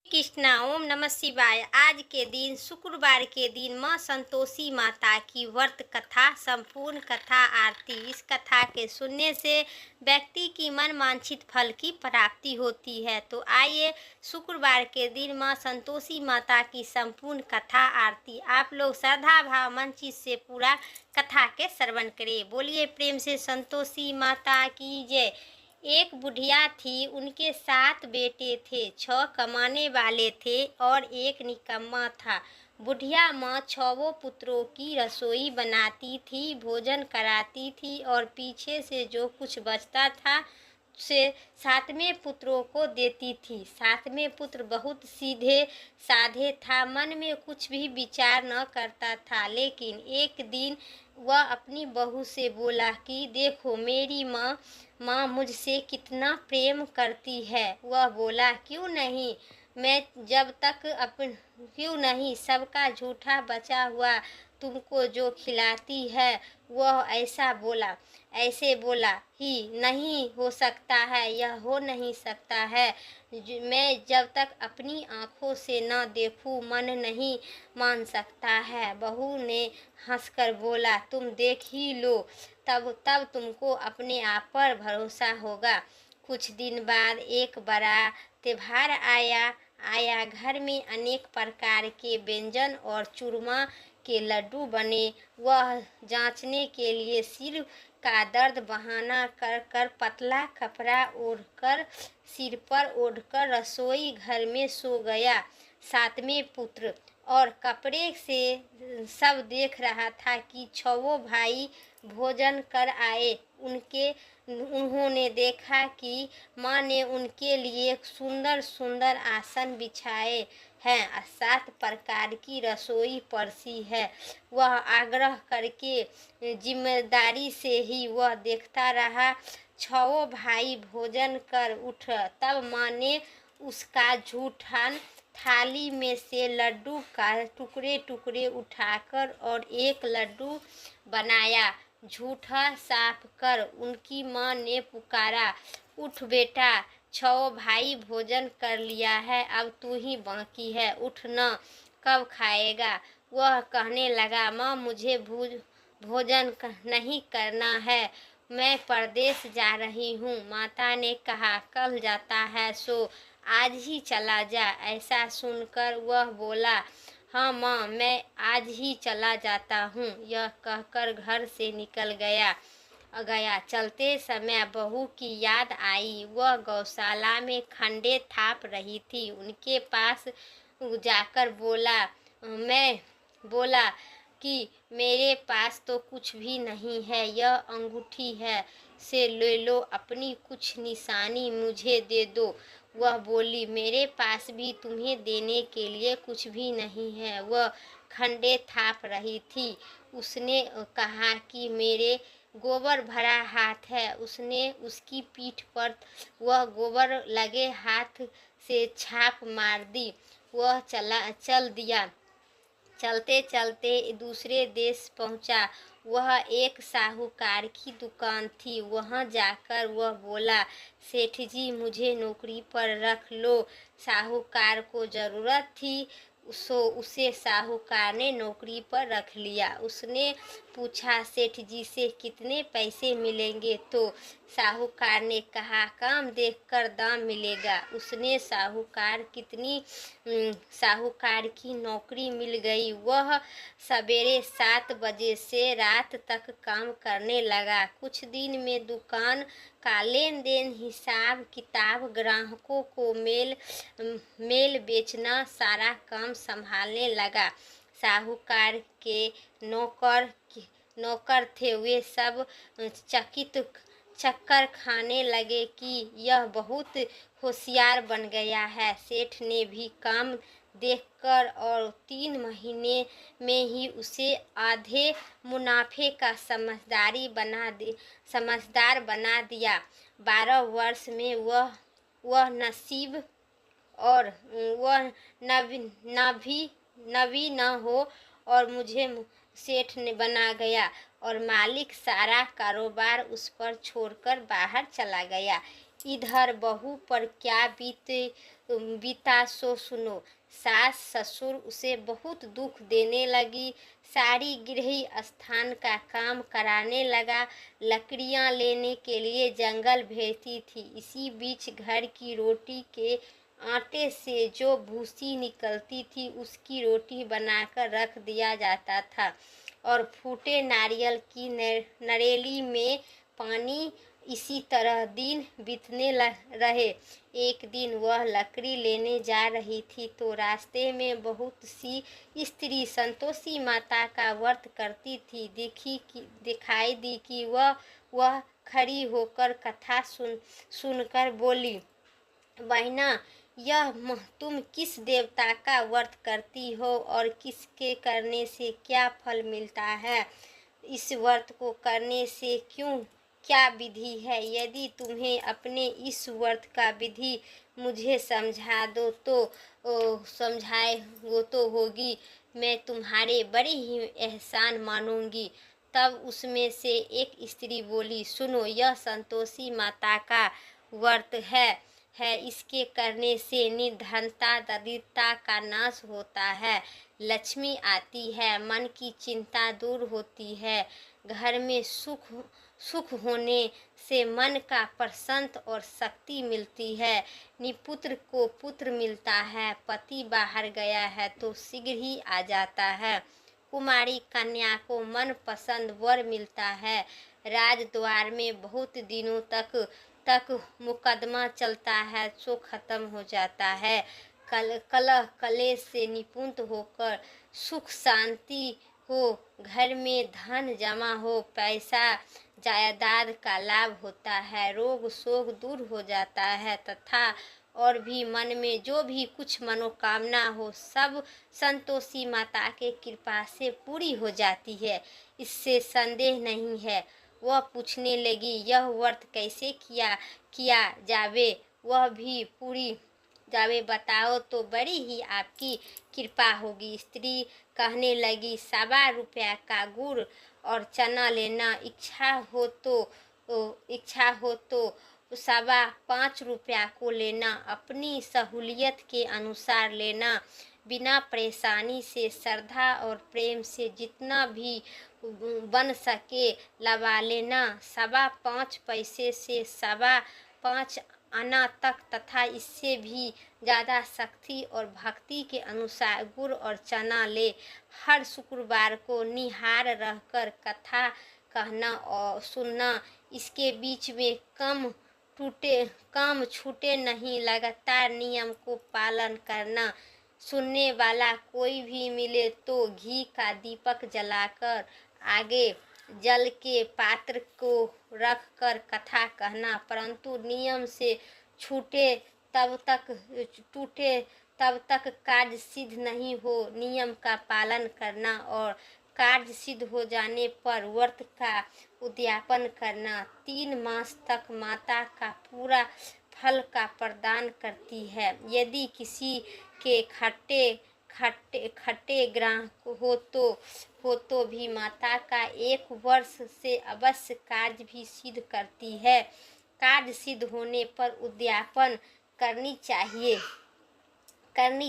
कृष्णा। ओम नमः शिवाय। आज के दिन शुक्रवार के दिन माँ संतोषी माता की व्रत कथा, संपूर्ण कथा आरती। इस कथा के सुनने से व्यक्ति की मन वांछित फल की प्राप्ति होती है। तो आइए शुक्रवार के दिन माँ संतोषी माता की संपूर्ण कथा आरती आप लोग श्रद्धा भाव मन चित से पूरा कथा के श्रवण करें। बोलिए प्रेम से संतोषी माता की जय। एक बुढ़िया थी, उनके 7 बेटे थे, 6 कमाने वाले थे और एक निकम्मा था। बुढ़िया माँ 6 पुत्रों की रसोई बनाती थी, भोजन कराती थी और पीछे से जो कुछ बचता था से 7वें पुत्रों को देती थी। 7वें पुत्र बहुत सीधे साधे था, मन में कुछ भी विचार न करता था। लेकिन एक दिन वह अपनी बहू से बोला कि देखो मेरी माँ मुझसे कितना प्रेम करती है। वह बोला क्यों नहीं, मैं जब तक क्यों नहीं सबका झूठा बचा हुआ तुमको जो खिलाती है वह ऐसे बोला ही नहीं हो सकता है, यह हो नहीं सकता है। मैं जब तक अपनी आँखों से न देखूं मन नहीं मान सकता है। बहू ने हंसकर बोला तुम देख ही लो, तब तुमको अपने आप पर भरोसा होगा। कुछ दिन बाद एक बड़ा त्योहार आया। घर में अनेक प्रकार के व्यंजन और चूरमा के लड्डू बने। वह जांचने के लिए सिर का दर्द बहाना कर पतला कपड़ा ओढ़कर सिर पर ओढ़कर रसोई घर में सो गया। 7वें पुत्र और कपड़े से सब देख रहा था कि 6 भाई भोजन कर आए। उन्होंने देखा कि माँ ने उनके लिए सुंदर सुंदर आसन बिछाए हैं, 7 प्रकार की रसोई परसी है। वह आग्रह करके जिम्मेदारी से ही वह देखता रहा। 6 भाई भोजन कर उठ, तब माँ ने उसका जूठन थाली में से लड्डू का टुकड़े टुकड़े उठाकर और एक लड्डू बनाया। झूठा साफ कर उनकी माँ ने पुकारा, उठ बेटा, 6 भाई भोजन कर लिया है, अब तू ही बाकी है, उठ न, कब खाएगा। वह कहने लगा माँ मुझे भोजन नहीं करना है, मैं परदेश जा रही हूँ। माता ने कहा कल जाता है सो आज ही चला जा। ऐसा सुनकर वह बोला हाँ माँ मैं आज ही चला जाता हूँ। यह कहकर घर से निकल गया। चलते समय बहू की याद आई। वह गौशाला में खंडे थाप रही थी। उनके पास जाकर बोला कि मेरे पास तो कुछ भी नहीं है, यह अंगूठी है से ले लो, अपनी कुछ निशानी मुझे दे दो। वह बोली मेरे पास भी तुम्हें देने के लिए कुछ भी नहीं है। वह खंडे थाप रही थी। उसने कहा कि मेरे गोबर भरा हाथ है। उसने उसकी पीठ पर वह गोबर लगे हाथ से छाप मार दी। वह चल दिया। चलते चलते दूसरे देश पहुंचा। वह एक साहूकार की दुकान थी। वहां जाकर वह बोला सेठ जी मुझे नौकरी पर रख लो। साहूकार को जरूरत थी, उसे साहूकार ने नौकरी पर रख लिया। उसने पूछा सेठ जी से कितने पैसे मिलेंगे, तो साहूकार ने कहा काम देखकर दाम मिलेगा। उसने साहूकार की नौकरी मिल गई। वह सवेरे 7 बजे से रात तक काम करने लगा। कुछ दिन में दुकान का लेन देन, हिसाब किताब, ग्राहकों को मेल बेचना, सारा काम संभालने लगा। साहूकार के नौकर थे, वे सब चक्कर खाने लगे कि यह बहुत होशियार बन गया है। सेठ ने भी काम देखकर और 3 महीने में ही उसे आधे मुनाफे का समझदार बना दिया। 12 वर्ष में वह नसीब और वह नबी न हो और मुझे सेठ ने बना गया और मालिक सारा कारोबार उस पर छोड़कर बाहर चला गया। इधर बहू पर क्या बीता सो सुनो। सास ससुर उसे बहुत दुख देने लगी। सारी गृही स्थान का काम कराने लगा, लकड़ियां लेने के लिए जंगल भेजती थी। इसी बीच घर की रोटी के आटे से जो भूसी निकलती थी उसकी रोटी बनाकर रख दिया जाता था और फूटे नारियल की नरेली में पानी। इसी तरह दिन बीतने रहे। एक दिन वह लकड़ी लेने जा रही थी तो रास्ते में बहुत सी स्त्री संतोषी माता का व्रत करती थी। दिखाई दी कि वह खड़ी होकर कथा सुनकर बोली, बहना, तुम किस देवता का व्रत करती हो और किसके करने से क्या फल मिलता है? इस व्रत को करने से क्या विधि है? यदि तुम्हें अपने इस व्रत का विधि मुझे समझा दो तो समझाए वो तो होगी, मैं तुम्हारे बड़े ही एहसान मानूंगी। तब उसमें से एक स्त्री बोली, सुनो, यह संतोषी माता का व्रत है, इसके करने से निर्धनता दरिद्रता का नाश होता है, लक्ष्मी आती है, मन की चिंता दूर होती है, घर में सुख होने से मन का प्रसन्न और शक्ति मिलती है, निपुत्र को पुत्र मिलता है, पति बाहर गया है तो शीघ्र ही आ जाता है, कुमारी कन्या को मन पसंद वर मिलता है, राजद्वार में बहुत दिनों तक मुकदमा चलता है सो खत्म हो जाता है, कलह कलेश से निपुण होकर सुख शांति हो, घर में धन जमा हो, पैसा जायदाद का लाभ होता है, रोग शोक दूर हो जाता है तथा और भी मन में जो भी कुछ मनोकामना हो सब संतोषी माता के कृपा से पूरी हो जाती है, इससे संदेह नहीं है। वह पूछने लगी, यह व्रत कैसे किया जावे? वह भी पूरी जावे बताओ तो बड़ी ही आपकी कृपा होगी। स्त्री कहने लगी, 1.25 रुपया का गुड़ और चना लेना, इच्छा हो तो 5.25 रुपया को लेना, अपनी सहूलियत के अनुसार लेना, बिना परेशानी से श्रद्धा और प्रेम से जितना भी बन सके लगा लेना, 5.25 पैसे से 5.25 आना तक तथा इससे भी ज़्यादा शक्ति और भक्ति के अनुसार गुड़ और चना ले। हर शुक्रवार को निहार रहकर कथा कहना और सुनना, इसके बीच में काम छूटे नहीं, लगातार नियम को पालन करना। सुनने वाला कोई भी मिले तो घी का दीपक जलाकर आगे जल के पात्र को रख कर कथा कहना, परंतु नियम से टूटे तब तक कार्य सिद्ध नहीं हो नियम का पालन करना और कार्य सिद्ध हो जाने पर व्रत का उद्यापन करना। 3 मास तक माता का पूरा फल का प्रदान करती है। यदि किसी के खट्टे ग्रह हो तो भी माता का 1 वर्ष से अवश्य कार्य भी सिद्ध करती है। कार्य सिद्ध होने पर उद्यापन करनी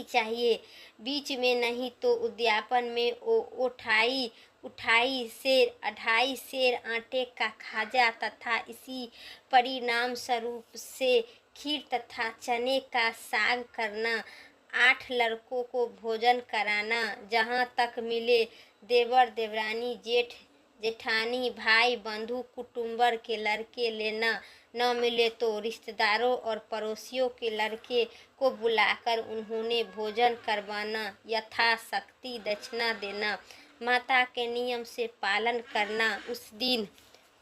चाहिए, बीच में नहीं तो उद्यापन में अढ़ाई सेर आटे का खाजा तथा इसी परिणाम स्वरूप से खीर तथा चने का साग करना, 8 लड़कों को भोजन कराना, जहाँ तक मिले देवर देवरानी जेठ जेठानी भाई बंधु कुटुंबर के लड़के लेना, न मिले तो रिश्तेदारों और पड़ोसियों के लड़के को बुलाकर उन्होंने भोजन करवाना, यथाशक्ति दक्षिणा देना, माता के नियम से पालन करना।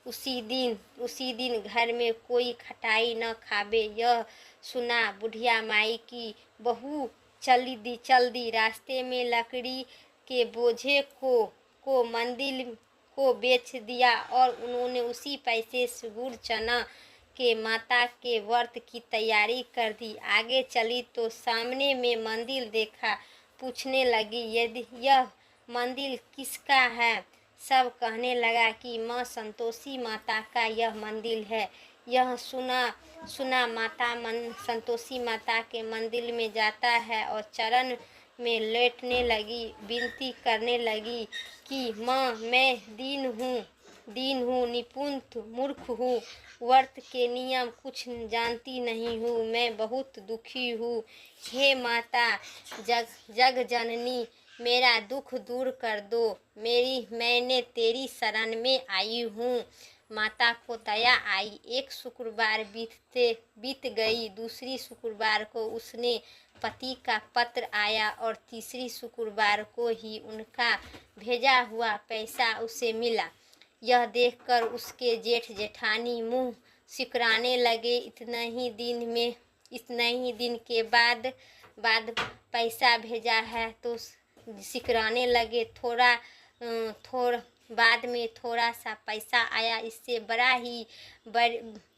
उसी दिन घर में कोई खटाई न खावे। यह सुना बुढ़िया माई की बहू चल दी रास्ते में लकड़ी के बोझे को मंदिर को बेच दिया और उन्होंने उसी पैसे से गुड़ चना के माता के व्रत की तैयारी कर दी। आगे चली तो सामने में मंदिर देखा, पूछने लगी, यदि यह मंदिर किसका है? सब कहने लगा कि माँ संतोषी माता का यह मंदिर है। यह सुना माता संतोषी माता के मंदिर में जाता है और चरण में लेटने लगी, विनती करने लगी कि माँ मैं दीन हूँ, निपुण मूर्ख हूँ, व्रत के नियम कुछ जानती नहीं हूँ, मैं बहुत दुखी हूँ। हे माता जग जननी, मेरा दुख दूर कर दो, मैंने तेरी शरण में आई हूँ। माता को दया आई। एक शुक्रवार बीत गई, दूसरी शुक्रवार को उसने पति का पत्र आया और तीसरी शुक्रवार को ही उनका भेजा हुआ पैसा उसे मिला। यह देखकर उसके जेठ जेठानी मुंह सिकुड़ाने लगे। इतना ही दिन के बाद पैसा भेजा है तो सिकुड़ाने लगे। थोड़ा बाद में थोड़ा सा पैसा आया, इससे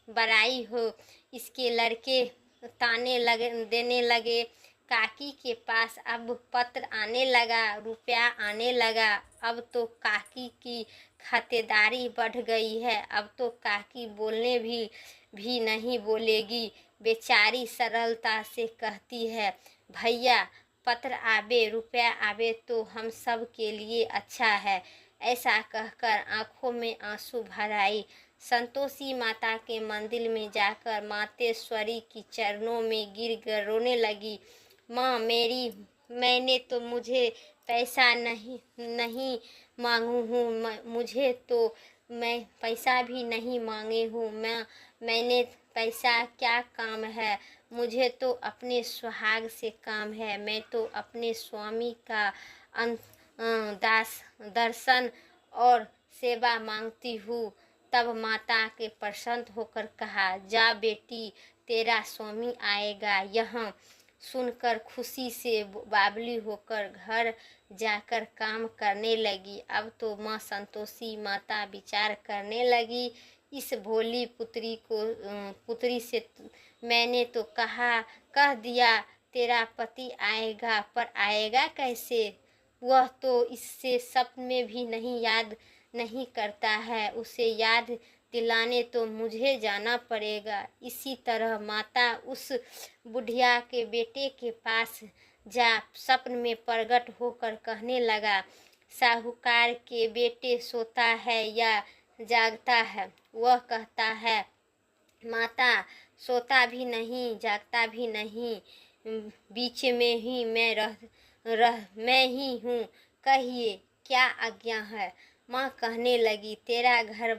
बड़ाई हो। इसके लड़के देने लगे। काकी के पास अब पत्र आने लगा, रुपया आने लगा। अब तो काकी की खातिरदारी बढ़ गई है। अब तो काकी बोलने भी नहीं बोलेगी। बेचारी सरलता से कहती है, भैया पत्र आवे, रुपया आवे तो हम सब के लिए अच्छा है। ऐसा कहकर आंखों में आंसू भर आई। संतोषी माता के मंदिर में जाकर मातेश्वरी की चरणों में गिर रोने लगी। माँ मैंने तो मुझे पैसा नहीं मांगू हूँ, मुझे तो मैं पैसा भी नहीं मांगे हूँ। मैंने पैसा क्या काम है, मुझे तो अपने सुहाग से काम है। मैं तो अपने स्वामी का दर्शन और सेवा मांगती हूँ। तब माता के प्रसन्न होकर कहा, जा बेटी तेरा स्वामी आएगा। यहाँ सुनकर खुशी से बावली होकर घर जाकर काम करने लगी। अब तो माँ संतोषी माता विचार करने लगी, इस भोली पुत्री से मैंने तो कह दिया तेरा पति आएगा, पर आएगा कैसे? वह तो इससे सपने में भी याद नहीं करता है। उसे याद दिलाने तो मुझे जाना पड़ेगा। इसी तरह माता उस बुढ़िया के बेटे के पास जा सपन में प्रकट होकर कहने लगा, साहूकार के बेटे सोता है या जागता है? वह कहता है, माता सोता भी नहीं जागता भी नहीं, बीच में ही मैं ही हूँ, कहिए क्या आज्ञा है? माँ कहने लगी, तेरा घर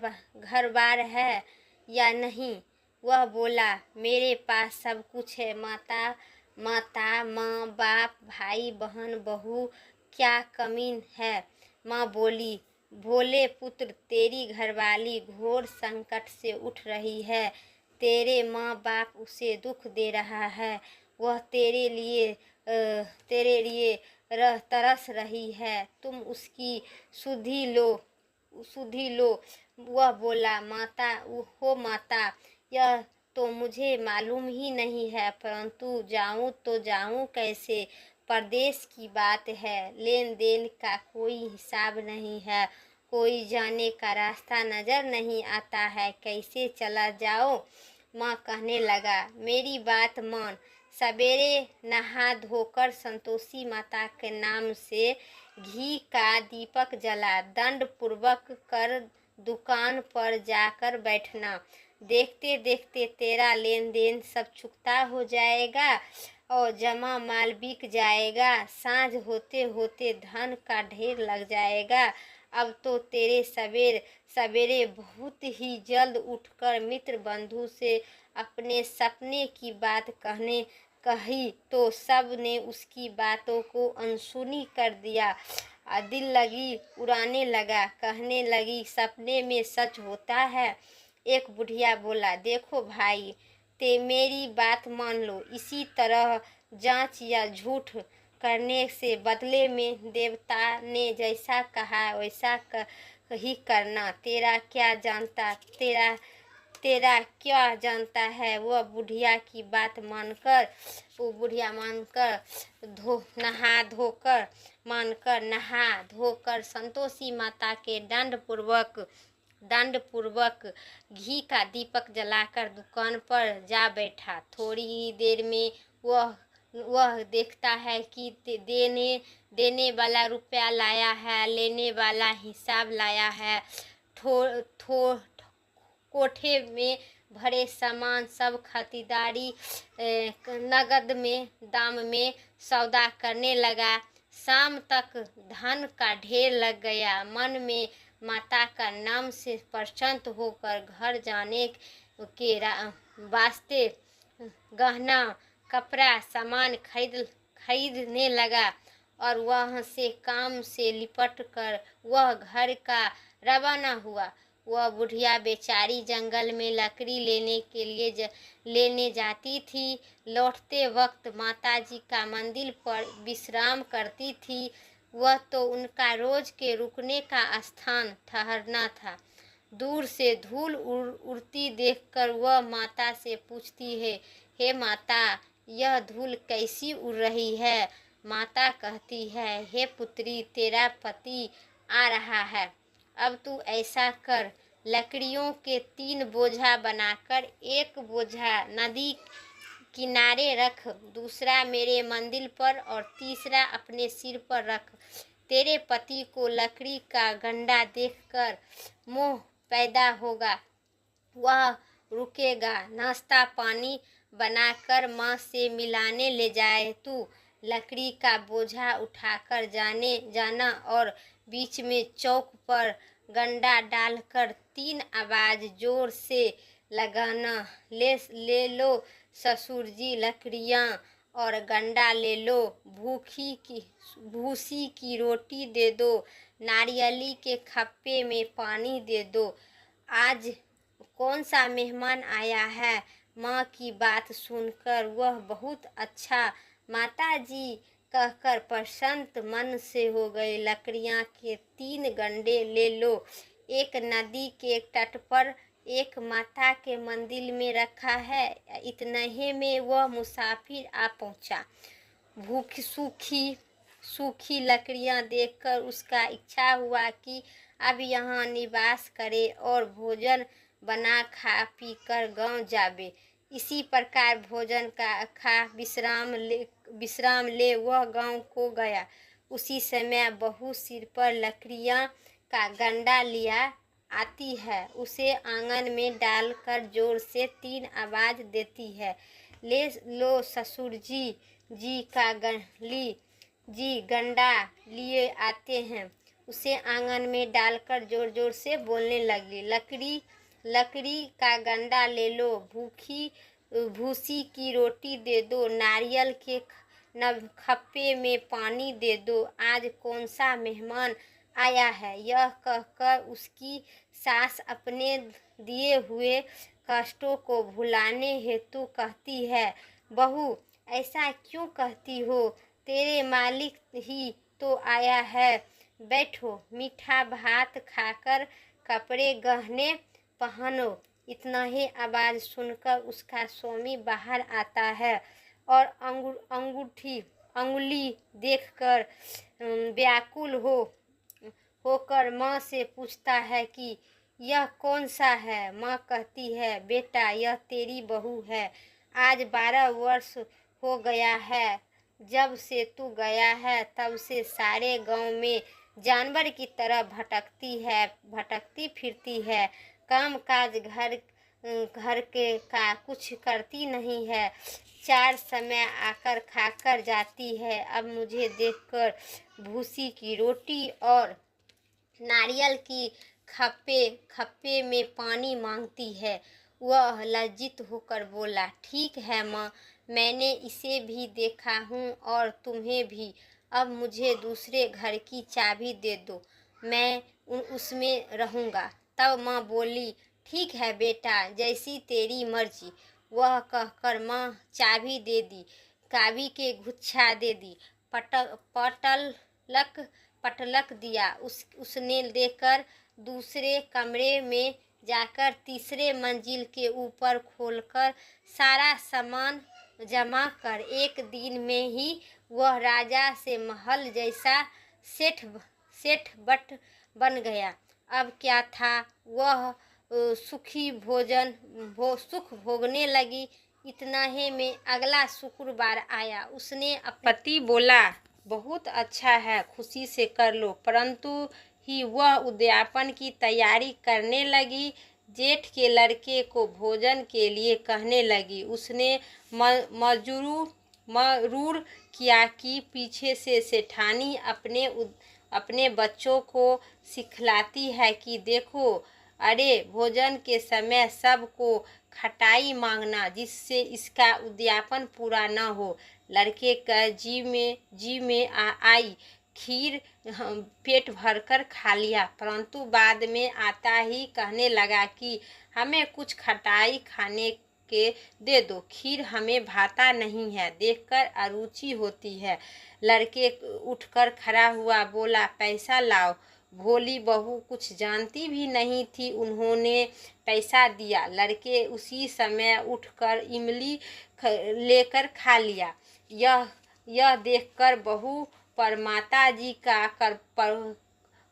बार है या नहीं? वह बोला, मेरे पास सब कुछ है माता, माँ बाप भाई बहन बहू, क्या कमी है? माँ बोली, भोले पुत्र तेरी घरवाली घोर संकट से उठ रही है। तेरे माँ बाप उसे दुख दे रहा है। वह तेरे लिए तरस रही है। तुम उसकी सुधि लो। वह बोला, माता यह तो मुझे मालूम ही नहीं है, परंतु जाऊं तो जाऊं कैसे? परदेश की बात है, लेन देन का कोई हिसाब नहीं है, कोई जाने का रास्ता नजर नहीं आता है, कैसे चला जाओ? माँ कहने लगा, मेरी बात मान। सवेरे नहा धोकर संतोषी माता के नाम से घी का दीपक जला दंड पूर्वक कर दुकान पर जाकर बैठना। देखते देखते तेरा लेन देन सब चुकता हो जाएगा और जमा माल बिक जाएगा। सांझ होते होते धन का ढेर लग जाएगा। अब तो तेरे सवेरे बहुत ही जल्द उठकर मित्र बंधु से अपने सपने की बात कही तो सब ने उसकी बातों को अनसुनी कर दिया। दिल लगी उड़ाने लगा, कहने लगी, सपने में सच होता है। एक बुढ़िया बोला, देखो भाई, ते मेरी बात मान लो, इसी तरह जांच या झूठ करने से बदले में देवता ने जैसा कहा वैसा ही करना। तेरा क्या जानता है? वह बुढ़िया की बात मानकर नहा धोकर संतोषी माता के दंड पूर्वक दंड पूर्वक घी का दीपक जलाकर दुकान पर जा बैठा। थोड़ी ही देर में वह देखता है कि देने वाला रुपया लाया है, लेने वाला हिसाब लाया है। कोठे में भरे सामान सब खरीदारी नगद में दाम में सौदा करने लगा। शाम तक धन का ढेर लग गया। मन में माता का नाम से प्रसन्न होकर घर जाने के वास्ते गहना कपड़ा सामान खरीदने लगा और वह से काम से लिपट कर वह घर का रवाना हुआ। वह बुढ़िया बेचारी जंगल में लकड़ी लेने जाती थी। लौटते वक्त माताजी का मंदिर पर विश्राम करती थी। वह तो उनका रोज के रुकने का स्थान ठहरना था। दूर से धूल उड़ती देखकर वह माता से पूछती है, हे माता, यह धूल कैसी उड़ रही है? माता कहती है, हे पुत्री, तेरा पति आ रहा है। अब तू ऐसा कर, लकड़ियों के 3 बोझा बनाकर एक बोझा नदी किनारे रख, दूसरा मेरे मंदिर पर और तीसरा अपने सिर पर रख। तेरे पति को लकड़ी का गंडा देखकर मोह पैदा होगा, वह रुकेगा। नाश्ता पानी बनाकर माँ से मिलाने ले जाए। तू लकड़ी का बोझा उठाकर जाना और बीच में चौक पर गंडा डालकर 3 आवाज जोर से लगाना, ले लो ससुर जी लकड़ियाँ और गंडा ले लो, भूसी की रोटी दे दो, नारियली के खप्पे में पानी दे दो। आज कौन सा मेहमान आया है? माँ की बात सुनकर वह बहुत अच्छा माताजी कहकर प्रसन्न मन से हो गए। लकड़ियाँ के 3 गंडे ले लो, एक नदी के तट पर, एक माता के मंदिर में रखा है। इतने ही में वह मुसाफिर आ पहुँचा। भूखी सूखी लकड़ियाँ देखकर उसका इच्छा हुआ कि अब यहाँ निवास करे और भोजन बना खा पी कर गाँव जावे। इसी प्रकार भोजन का खा विश्राम ले वह गाँव को गया। उसी समय बहू सिर पर लकड़ियाँ का गंडा लिया आती है। उसे आंगन में डालकर जोर से 3 आवाज देती है, ले लो ससुर जी गंडा लिए आते हैं। उसे आंगन में डालकर जोर जोर से बोलने लगी, लकड़ी का गंडा ले लो, भूसी की रोटी दे दो, नारियल के खप्पे में पानी दे दो। आज कौन सा मेहमान आया है? यह कहकर उसकी सास अपने दिए हुए कष्टों को भुलाने हेतु कहती है, बहू ऐसा क्यों कहती हो? तेरे मालिक ही तो आया है। बैठो, मीठा भात खाकर कपड़े गहने पहनो। इतना ही आवाज सुनकर उसका स्वामी बाहर आता है और अंगुली देखकर व्याकुल होकर माँ से पूछता है कि यह कौन सा है? माँ कहती है, बेटा यह तेरी बहू है। आज 12 वर्ष हो गया है जब से तू गया है, तब से सारे गांव में जानवर की तरह भटकती फिरती है। काम काज घर के का कुछ करती नहीं है। 4 समय आकर खाकर जाती है। अब मुझे देखकर भूसी की रोटी और नारियल की खप्पे में पानी मांगती है। वह लज्जित होकर बोला, ठीक है माँ, मैंने इसे भी देखा हूँ और तुम्हें भी। अब मुझे दूसरे घर की चाबी दे दो, मैं उसमें रहूँगा। तब माँ बोली, ठीक है बेटा, जैसी तेरी मर्जी। वह कहकर माँ चाबी दे दी, चाबी के गुच्छा दे दी, पटलक दिया। उसने देकर दूसरे कमरे में जाकर तीसरे मंजिल के ऊपर खोलकर सारा सामान जमा कर 1 दिन में ही वह राजा से महल जैसा सेठ बन गया। अब क्या था, वह सुख भोगने लगी। इतना ही में अगला शुक्रवार आया। उसने अपने पति बोला, बहुत अच्छा है, खुशी से कर लो। परंतु ही वह उद्यापन की तैयारी करने लगी। जेठ के लड़के को भोजन के लिए कहने लगी। उसने मरूर किया कि पीछे से सेठानी अपने बच्चों को सिखलाती है कि देखो, अरे भोजन के समय सबको खटाई मांगना, जिससे इसका उद्यापन पूरा न हो। लड़के का जी में आई। खीर पेट भरकर खा लिया, परंतु बाद में आता ही कहने लगा कि हमें कुछ खटाई खाने के दे दो, खीर हमें भाता नहीं है, देखकर अरुचि होती है। लड़के उठकर खड़ा हुआ, बोला, पैसा लाओ। भोली बहू कुछ जानती भी नहीं थी। उन्होंने पैसा दिया। लड़के उसी समय उठकर इमली लेकर खा लिया। यह देखकर बहू पर माता जी का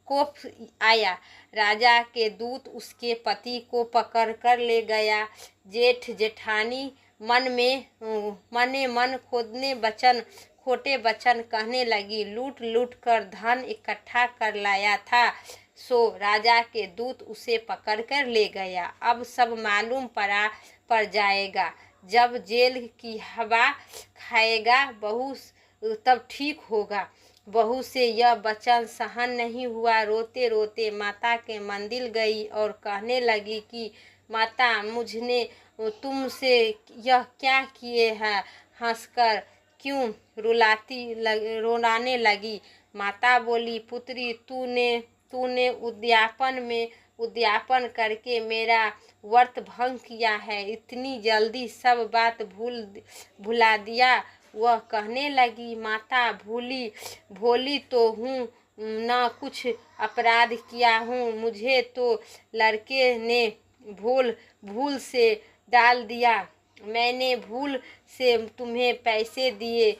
कोप आया। राजा के दूत उसके पति को पकड़कर ले गया। जेठ जेठानी मन खोटे वचन कहने लगी। लूट लूट कर धन इकट्ठा कर लाया था, सो राजा के दूत उसे पकड़कर ले गया। अब सब मालूम पड़ जाएगा। जब जेल की हवा खाएगा बहू तब ठीक होगा। बहू से यह वचन सहन नहीं हुआ। रोते रोते माता के मंदिर गई और कहने लगी कि माता, मुझने तुमसे यह क्या किए हैं? हंसकर क्यों रोने लगी। माता बोली, पुत्री, तूने उद्यापन करके मेरा व्रत भंग किया है। इतनी जल्दी सब बात भुला दिया। वह कहने लगी, माता, भोली तो हूँ ना, कुछ अपराध किया हूँ। मुझे तो लड़के ने भूल से डाल दिया। मैंने भूल से तुम्हें पैसे दिए।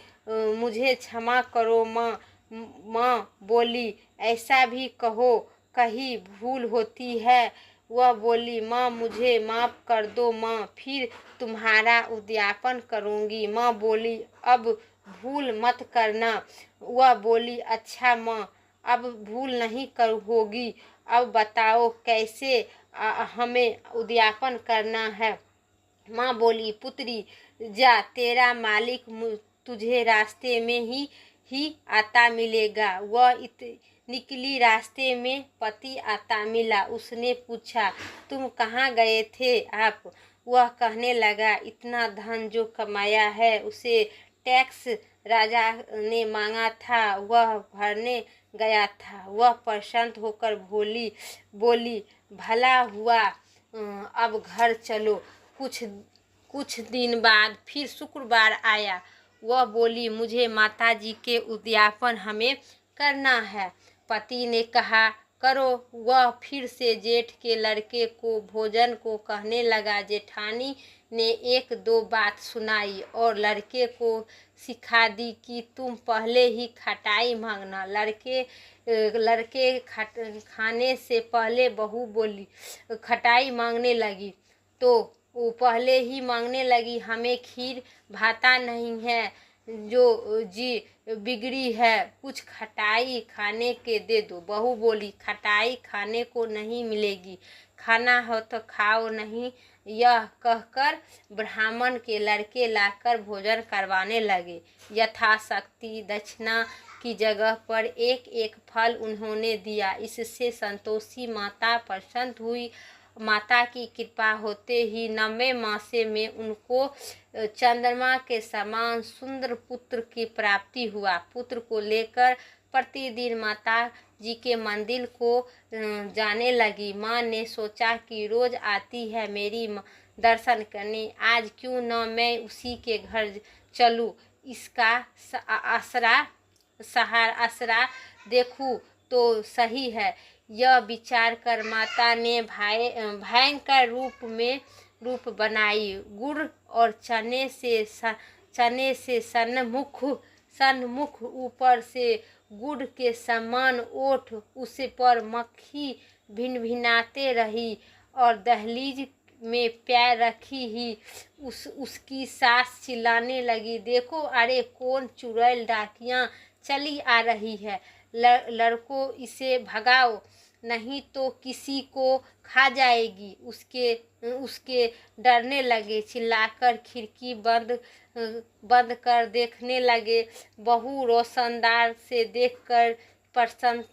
मुझे क्षमा करो माँ। माँ बोली, ऐसा भी कहीं भूल होती है। वह बोली, माँ, मुझे माफ कर दो माँ, फिर तुम्हारा उद्यापन करूँगी। माँ बोली, अब भूल मत करना। वह बोली, अच्छा माँ, अब भूल नहीं होगी। अब बताओ कैसे हमें उद्यापन करना है। माँ बोली, पुत्री, जा, तेरा मालिक तुझे रास्ते में ही आता मिलेगा। वह निकली। रास्ते में पति आता मिला। उसने पूछा, तुम कहाँ गए थे आप? वह कहने लगा, इतना धन जो कमाया है उसे टैक्स राजा ने मांगा था, वह भरने गया था। वह प्रसन्न होकर बोली, भला हुआ, अब घर चलो। कुछ दिन बाद फिर शुक्रवार आया। वह बोली, मुझे माताजी के उद्यापन हमें करना है। पति ने कहा, करो। वह फिर से जेठ के लड़के को भोजन को कहने लगा। जेठानी ने एक दो बात सुनाई और लड़के को सिखा दी कि तुम पहले ही खटाई मांगना। लड़के खाने से पहले बहू बोली, खटाई मांगने लगी तो वो पहले ही मांगने लगी, हमें खीर भाता नहीं है, जो जी बिगड़ी है, कुछ खटाई खाने के दे दो। बहू बोली, खटाई खाने को नहीं मिलेगी, खाना हो तो खाओ नहीं। यह कहकर ब्राह्मण के लड़के लाकर भोजन करवाने लगे। यथाशक्ति दक्षिणा की जगह पर एक एक फल उन्होंने दिया। इससे संतोषी माता प्रसन्न हुई। माता की कृपा होते ही 9वें मासे में उनको चंद्रमा के समान सुंदर पुत्र की प्राप्ति हुआ। पुत्र को लेकर प्रतिदिन माता जी के मंदिर को जाने लगी। माँ ने सोचा कि रोज आती है मेरी दर्शन करने, आज क्यों न मैं उसी के घर चलूँ, इसका आसरा देखूँ तो सही है। यह विचार कर माता ने भयंकर रूप बनाई। गुड़ और चने से सन्मुख ऊपर से गुड़ के समान ओठ, उस पर मक्खी भिनभिनाते रही और दहलीज में पैर रखी ही उसकी सास चिल्लाने लगी, देखो अरे कौन चुड़ैल डाकियाँ चली आ रही है, लड़कों इसे भगाओ नहीं तो किसी को खा जाएगी। उसके डरने लगे, चिल्लाकर खिड़की बंद कर देखने लगे। बहू रोशनदार से देखकर प्रसन्न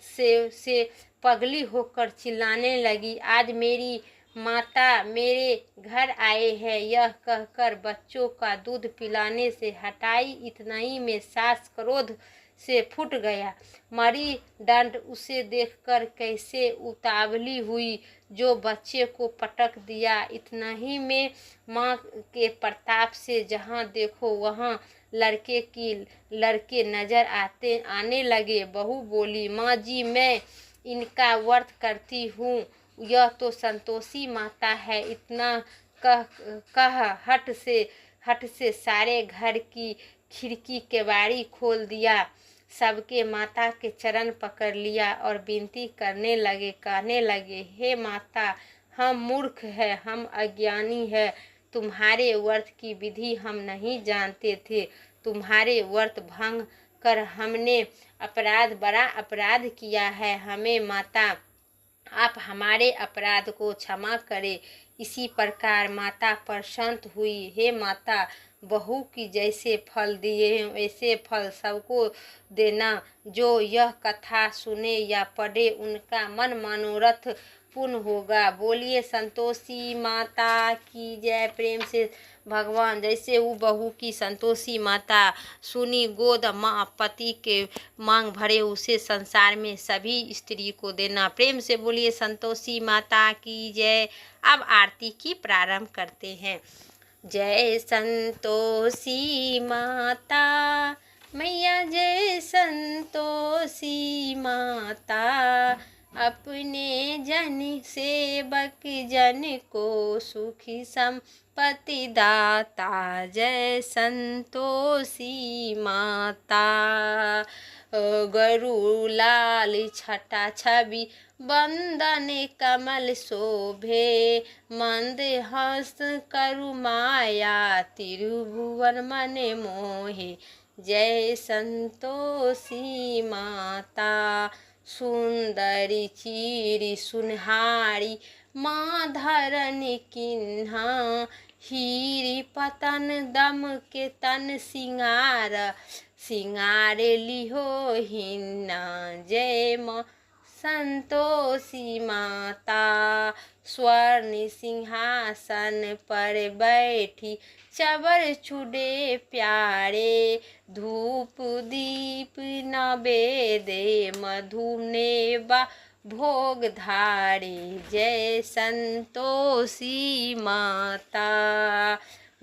से पगली होकर चिल्लाने लगी, आज मेरी माता मेरे घर आए हैं। यह कहकर बच्चों का दूध पिलाने से हटाई। इतना ही में सास क्रोध से फूट गया। मरी दंड उसे देखकर कैसे उतावली हुई जो बच्चे को पटक दिया। इतना ही में माँ के प्रताप से जहाँ देखो वहाँ लड़के नजर आने लगे। बहू बोली, माँ जी मैं इनका व्रत करती हूँ, यह तो संतोषी माता है। इतना कह हट से सारे घर की खिड़की केवाड़ी खोल दिया। सबके माता के चरण पकड़ लिया और विनती कहने लगे, हे माता हम मूर्ख हैं, हम अज्ञानी हैं, तुम्हारे व्रत की विधि हम नहीं जानते थे। तुम्हारे व्रत भंग कर हमने बड़ा अपराध किया है। हमें माता आप हमारे अपराध को क्षमा करें। इसी प्रकार माता प्रसन्न हुई। हे माता, बहू की जैसे फल दिए वैसे फल सबको देना। जो यह कथा सुने या पढ़े उनका मन मनोरथ पूर्ण होगा। बोलिए संतोषी माता की जय। प्रेम से भगवान। जैसे वो बहू की संतोषी माता सुनी, गोद माँ पति के मांग भरे, उसे संसार में सभी स्त्री को देना। प्रेम से बोलिए संतोषी माता की जय। अब आरती की प्रारंभ करते हैं। जय संतोषी माता मैया, जय संतोषी माता, अपने जन सेवक जन को सुखी संपत्ति दाता। जय संतोषी माता। गरु लाल छटा छवि बंदन कमल शोभे, मंद हस्त करु माया त्रिभुवन मन मोहे। जय संतोषी माता। सुंदरी चीरी सुनहारी माँ धरन किन्हा, हीरी पतन दम के तन सिंगार लिहो हिन्ना। जय माँ संतोषी माता। स्वर्ण सिंहासन पर बैठी चवर चूड़े प्यारे, धूप दीप नवेदे मधु नेवा भोग धारे। जय संतोषी माता।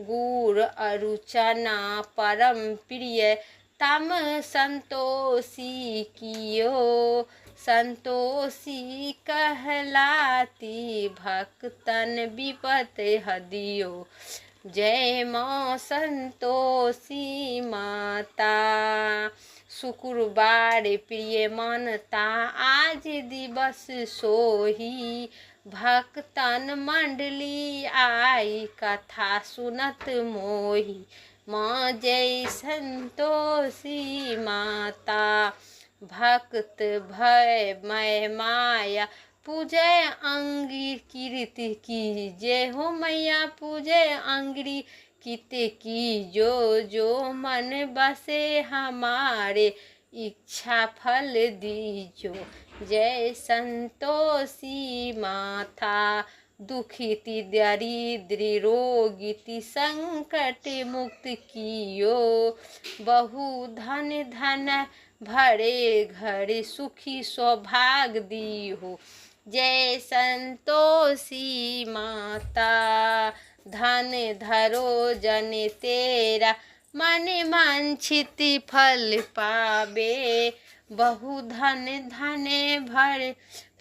गुड़ अरु चना परम प्रिय तम संतोषी कियो, संतोषी कहलाती भक्तन विपत हदियो। जय माँ संतोषी माता। शुक्रवार प्रिय मानता आज दिवस सोही, भक्तन मंडली आई कथा सुनत मोही। माँ जय संतोषी माता। भक्त भय मय माया पूजय अंगी कीर्ति की, जय हो मैया पूजय अंगी कीर्ति की। जो मन बसे हमारे इच्छा फल दीजो। जय संतोषी माता। दुखिति दरिद्री रोगिति संकट मुक्त कियो, बहु धन भरे घर सुखी सौभाग्य दी हो। जय संतोषी माता। धन धरो जन तेरा मन वांछित फल पावे, बहु धन भर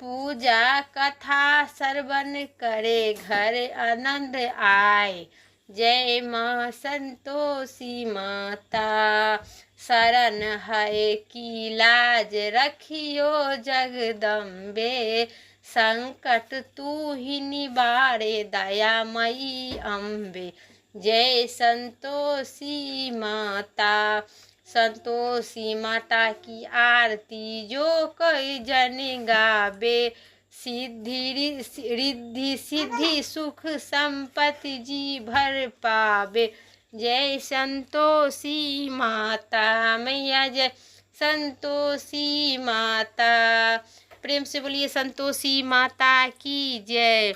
पूजा कथा श्रवण करे घर आनंद आए। जय माँ संतोषी माता। शरण है की लाज रखियो जगदम्बे, संकट तू ही निवारे दयामयी अम्बे। जय संतोषी माता। संतोषी माता की आरती जो कोई जन गावे, सिद्धि रिद्धि सिद्धि सुख संपत्ति जी भर पावे। जय संतोषी माता मैया, जय संतोषी माता। प्रेम से बोलिए संतोषी माता की जय।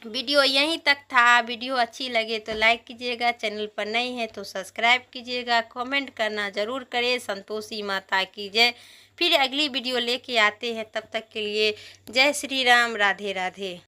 वीडियो यहीं तक था। वीडियो अच्छी लगे तो लाइक कीजिएगा, चैनल पर नए हैं तो सब्सक्राइब कीजिएगा, कमेंट करना ज़रूर करें। संतोषी माता की जय। फिर अगली वीडियो लेके आते हैं, तब तक के लिए जय श्री राम, राधे राधे।